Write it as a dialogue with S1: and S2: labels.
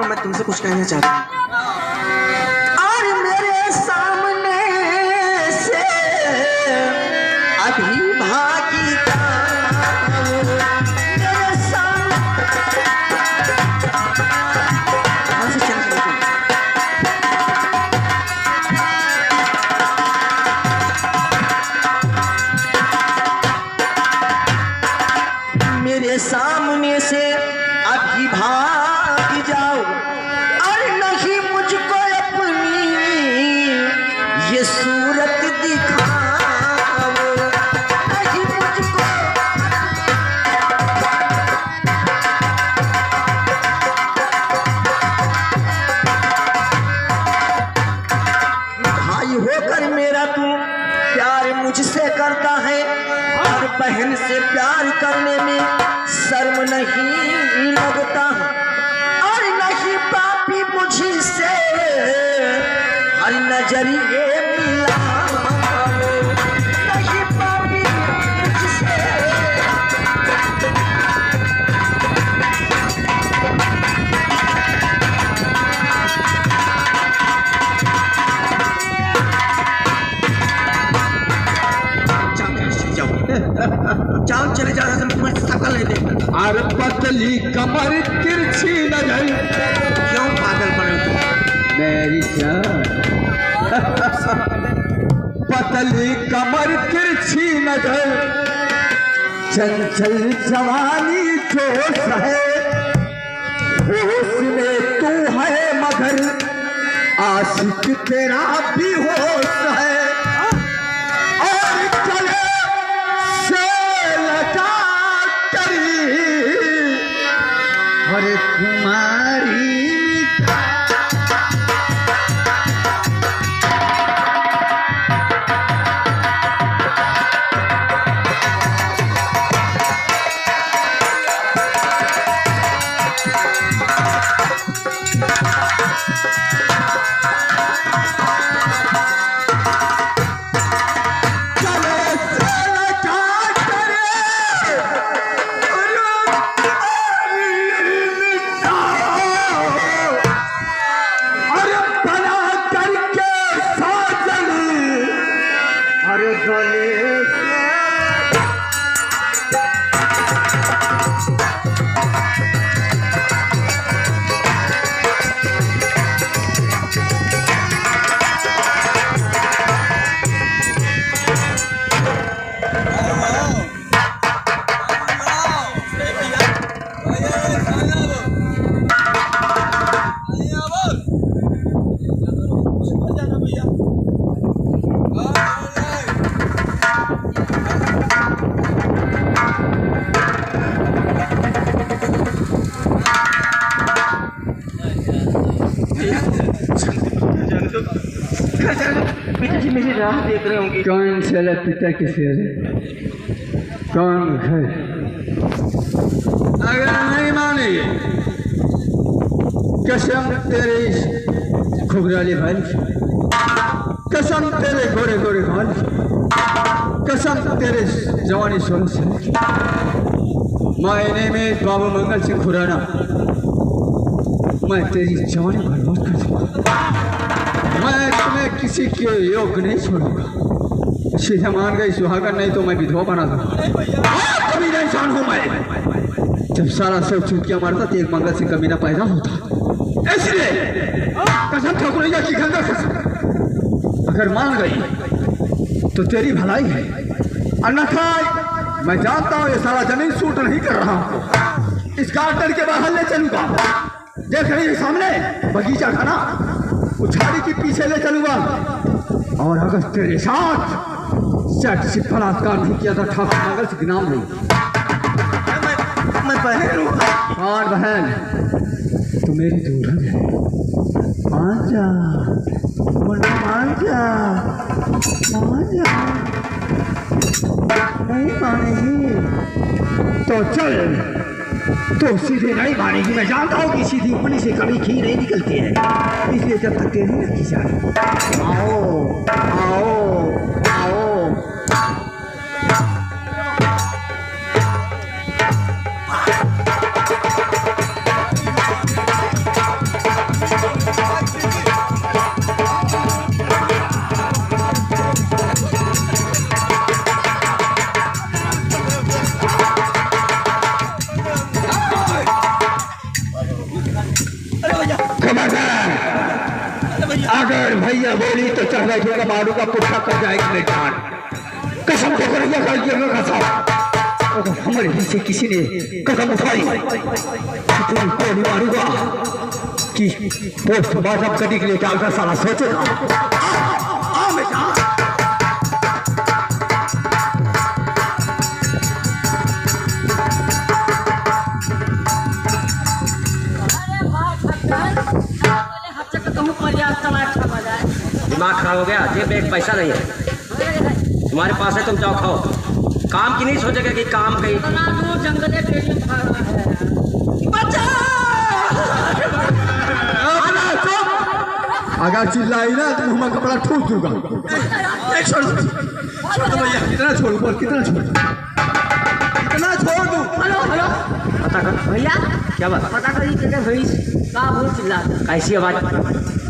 S1: मैं तुमसे कुछ कहना चाहता हूँ। और मेरे सामने से अभी भागी मेरे सामने मेरे सामने से अभी भाग जाओ और नहीं मुझको अपनी ये सूरत दिखाओ, नहीं मुझको भाई होकर मेरा तू प्यार मुझसे करता है और बहन से प्यार करने में शर्म नहीं लगता और नहीं पापी मुझसे हर नजरिए मिला, नहीं पापी मुझसे जाओ चले जाओ, तुम्हें शकल है देख।
S2: और पतली कमर तिरछी नजर,
S1: क्यों पागल बने तुम?
S2: मेरी जान पतली कमर तिरछी नजर, चंचल जवानी जोश है, होश में तू है मगर आशिक तेरा भी होश है, और चले तुम्हारी
S1: पिताजी मेरी राह देख रहे होंगे।
S2: कौन चला पिता के सिर, कौन है? अगर नहीं मानी कसम तेरे खुगराली भाई, कसम तेरे गोरे गोरे भाई, कसम तेरे जवानी सोल से, माय नेम इज बाबू मंगल सिंह खुराना, मैं तेरी जवानी बर्बाद कर दूंगा, मैं तुम्हें किसी के योग्य नहीं छोड़ूंगा, सीधे मान गई सुहागन, नहीं तो मैं विधवा बना दूंगा। कभी नहीं इंसान हूं मैं, जब सारा सब चुटकियां मारता तो एक मंगल सिंह कमीना पैदा होता, इसलिए कसम ठाकुरैया की गंगा कसम, अगर मान गई तो तेरी भलाई है, अन्यथा मैं जानता हूं ये सारा जमीन सूट नहीं कर रहा हूं, इस गार्डन के बाहर ले चलूंगा, देख रही है सामने बगीचा था ना, उछाड़ी के पीछे ले चलूंगा, और अगर तेरे साथ सेट से बलात्कार नहीं किया था ठाकुर मंगल सिंह नाम नहीं।
S1: मैं बहन हूँ।
S2: और बहन तो मेरी दूल्हन है, मान जा मुन्ना, मान जा, मान जा, नहीं मानेगी तो चल, तो सीधे नहीं मानेगी, मैं जानता हूँ कि सीधी ऊपरी से कभी खीर नहीं निकलती है, इसलिए जब तक तेरी नहीं की जाए, आओ आओ आओ भैया बोली तो चढ़ बैठेगा मारूंगा पुट्ठा कर जाएगी नहीं जान कसम तो करिए कसम अगर हमारे पीछे किसी ने कदम उठाई तो गोली मारूंगा कि पोस्टमार्टम करने के लिए डालकर सारा सोचेगा
S3: दिमाग खराब हो गया जेब में एक पैसा नहीं है तुम्हारे पास है तुम जाओ खाओ काम की नहीं सोचेगा कि काम कहीं
S2: अगर चिल्लाई ना तो मैं कपड़ा ठूस दूंगा कितना छोड़ बोल कितना छोड़ दूं
S3: पता कर
S4: भैया
S3: क्या बात
S4: पता करी भैंस का बहुत चिल्ला
S3: कैसी आवाज